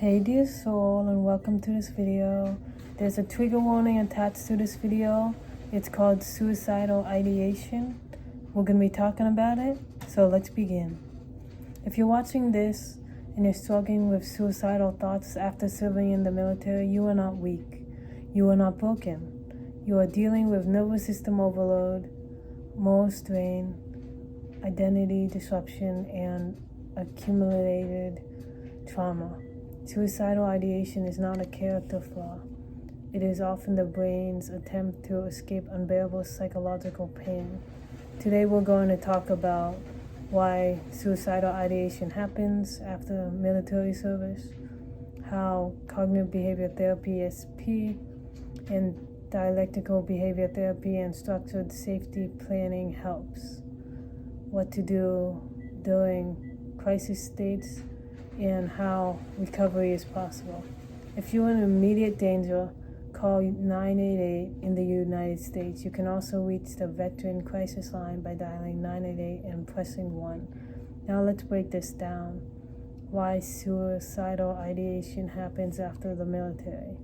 Hey dear soul, and welcome to this video. There's a trigger warning attached to this video. It's called suicidal ideation. We're going to be talking about it, so let's begin. If you're watching this and you're struggling with suicidal thoughts after serving in the military, you are not weak. You are not broken. You are dealing with nervous system overload, moral strain, identity disruption, and accumulated trauma. Suicidal ideation is not a character flaw. It is often the brain's attempt to escape unbearable psychological pain. Today we're going to talk about why suicidal ideation happens after military service, how cognitive behavior therapy (SP) and dialectical behavior therapy and structured safety planning helps, what to do during crisis states, and how recovery is possible. If you're in immediate danger, call 988 in the United States. You can also reach the Veteran Crisis Line by dialing 988 and pressing 1. Now let's break this down. Why suicidal ideation happens after the military.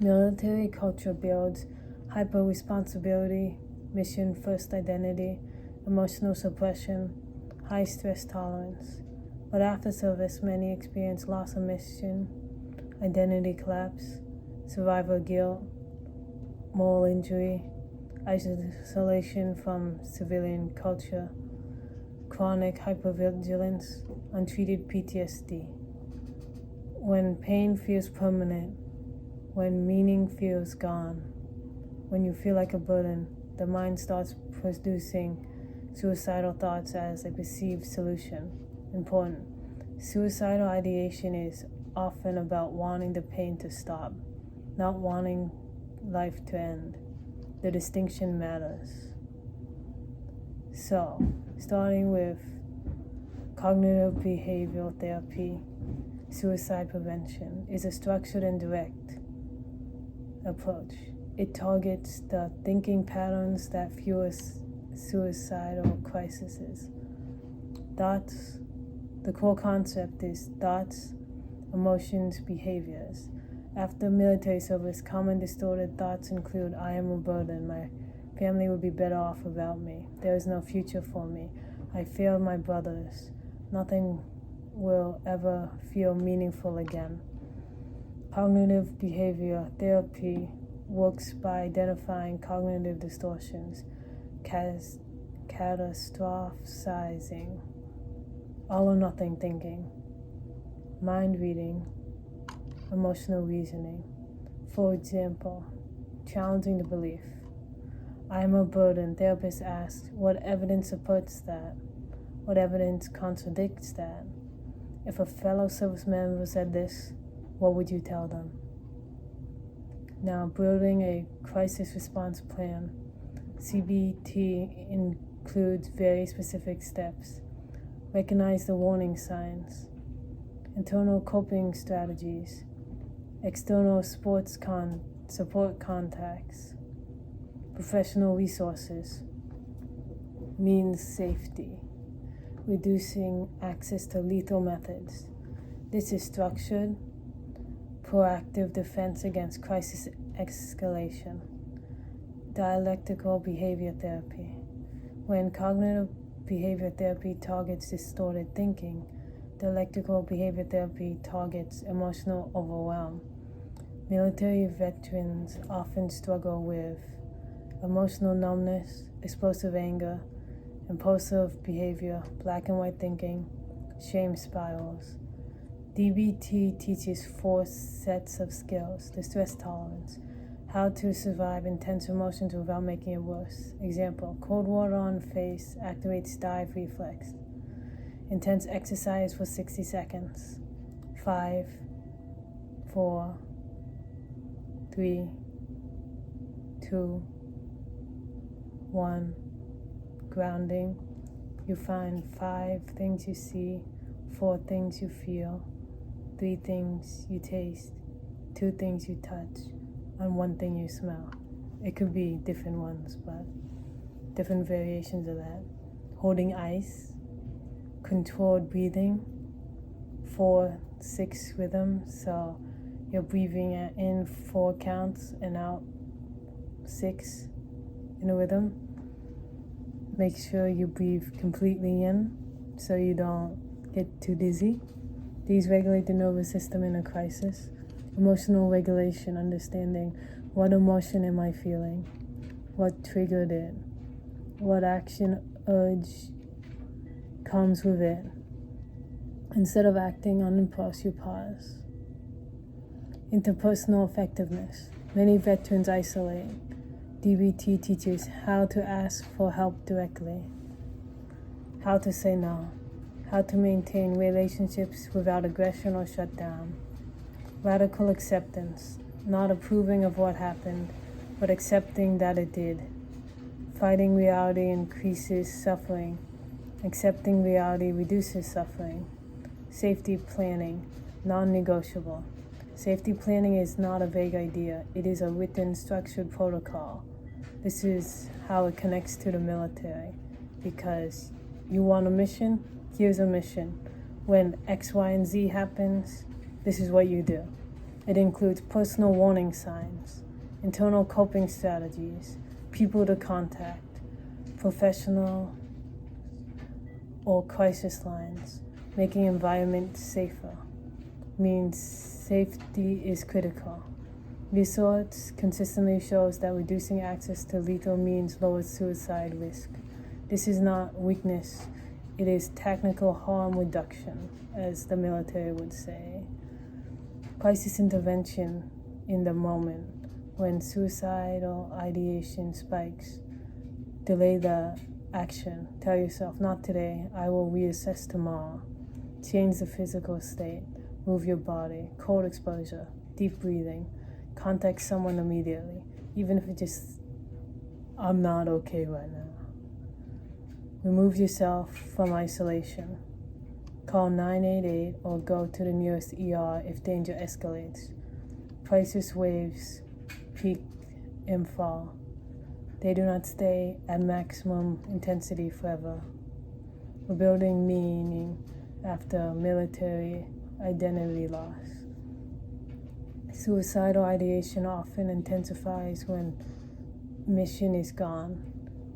Military culture builds hyper-responsibility, mission-first identity, emotional suppression, high stress tolerance. But after service, many experience loss of mission, identity collapse, survivor guilt, moral injury, isolation from civilian culture, chronic hypervigilance, untreated PTSD. When pain feels permanent, when meaning feels gone, when you feel like a burden, the mind starts producing suicidal thoughts as a perceived solution. Important. Suicidal ideation is often about wanting the pain to stop, not wanting life to end. The distinction matters. So, starting with cognitive behavioral therapy, suicide prevention is a structured and direct approach. It targets the thinking patterns that fuel suicidal crises. Thoughts. The core concept is thoughts, emotions, behaviors. After military service, common distorted thoughts include, I am a burden, my family would be better off without me, there is no future for me, I failed my brothers, nothing will ever feel meaningful again. Cognitive behavior therapy works by identifying cognitive distortions, catastrophizing, all or nothing thinking, mind reading, emotional reasoning. For example, challenging the belief, I am a burden. Therapist asks, what evidence supports that? What evidence contradicts that? If a fellow service member said this, what would you tell them? Now, building a crisis response plan. CBT includes very specific steps. Recognize the warning signs, internal coping strategies, external support contacts, professional resources, means safety, reducing access to lethal methods. This is structured, proactive defense against crisis escalation. Dialectical behavior therapy. When cognitive behavior therapy targets distorted thinking, dialectical behavior therapy targets emotional overwhelm. Military veterans often struggle with emotional numbness, explosive anger, impulsive behavior, black and white thinking, shame spirals. DBT teaches 4 sets of skills: distress tolerance, how to survive intense emotions without making it worse. Example, cold water on face activates dive reflex. Intense exercise for 60 seconds. 5, 4, 3, 2, 1. Grounding. You find 5 things you see, 4 things you feel, 3 things you taste, 2 things you touch, and 1 thing you smell. It could be different ones, but different variations of that. Holding ice, controlled breathing, 4 6 rhythm. So you're breathing in 4 counts and out 6 in a rhythm. Make sure you breathe completely in so you don't get too dizzy. These regulate the nervous system in a crisis. Emotional regulation, understanding what emotion am I feeling, what triggered it, what action urge comes with it. Instead of acting on impulse, you pause. Interpersonal effectiveness. Many veterans isolate. DBT teaches how to ask for help directly, how to say no, how to maintain relationships without aggression or shutdown. Radical acceptance, not approving of what happened, but accepting that it did. Fighting reality increases suffering. Accepting reality reduces suffering. Safety planning, non-negotiable. Safety planning is not a vague idea. It is a written, structured protocol. This is how it connects to the military. Because you want a mission? Here's a mission. When X, Y, and Z happens, this is what you do. It includes personal warning signs, internal coping strategies, people to contact, professional or crisis lines. Making environment safer means safety is critical. Research consistently shows that reducing access to lethal means lowers suicide risk. This is not weakness, it is technical harm reduction, as the military would say. Crisis intervention in the moment. When suicidal ideation spikes, delay the action. Tell yourself, not today, I will reassess tomorrow. Change the physical state. Move your body. Cold exposure. Deep breathing. Contact someone immediately. Even if it just, I'm not okay right now. Remove yourself from isolation. Call 988 or go to the nearest ER if danger escalates. Crisis waves peak and fall. They do not stay at maximum intensity forever. Rebuilding meaning after military identity loss. Suicidal ideation often intensifies when mission is gone,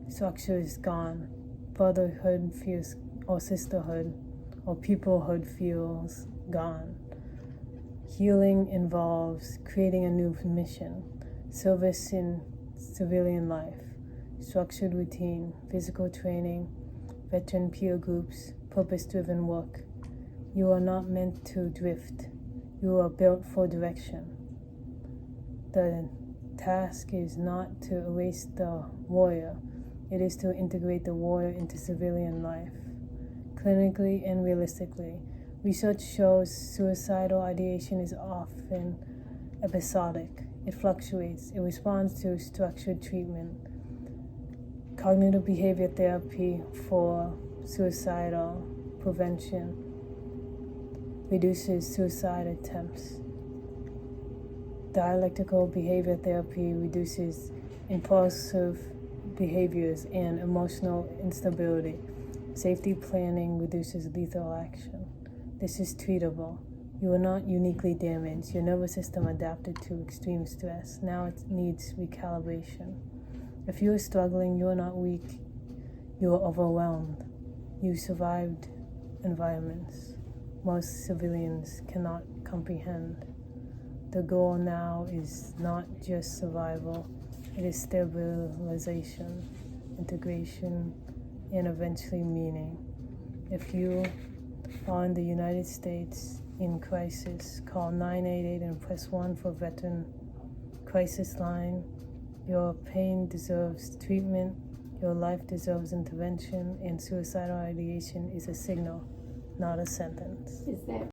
structure is gone, brotherhood feels, or sisterhood, or peoplehood feels gone. Healing involves creating a new mission, service in civilian life, structured routine, physical training, veteran peer groups, purpose-driven work. You are not meant to drift. You are built for direction. The task is not to erase the warrior. It is to integrate the warrior into civilian life. Clinically and realistically, research shows suicidal ideation is often episodic. It fluctuates. It responds to structured treatment. Cognitive behavior therapy for suicidal prevention reduces suicide attempts. Dialectical behavior therapy reduces impulsive behaviors and emotional instability. Safety planning reduces lethal action. This is treatable. You are not uniquely damaged. Your nervous system adapted to extreme stress. Now it needs recalibration. If you are struggling, you are not weak. You are overwhelmed. You survived environments most civilians cannot comprehend. The goal now is not just survival, it is stabilization, integration, and eventually meaning. If you are in the United States in crisis, call 988 and press 1 for Veteran Crisis Line. Your pain deserves treatment, your life deserves intervention, and suicidal ideation is a signal, not a sentence. Is that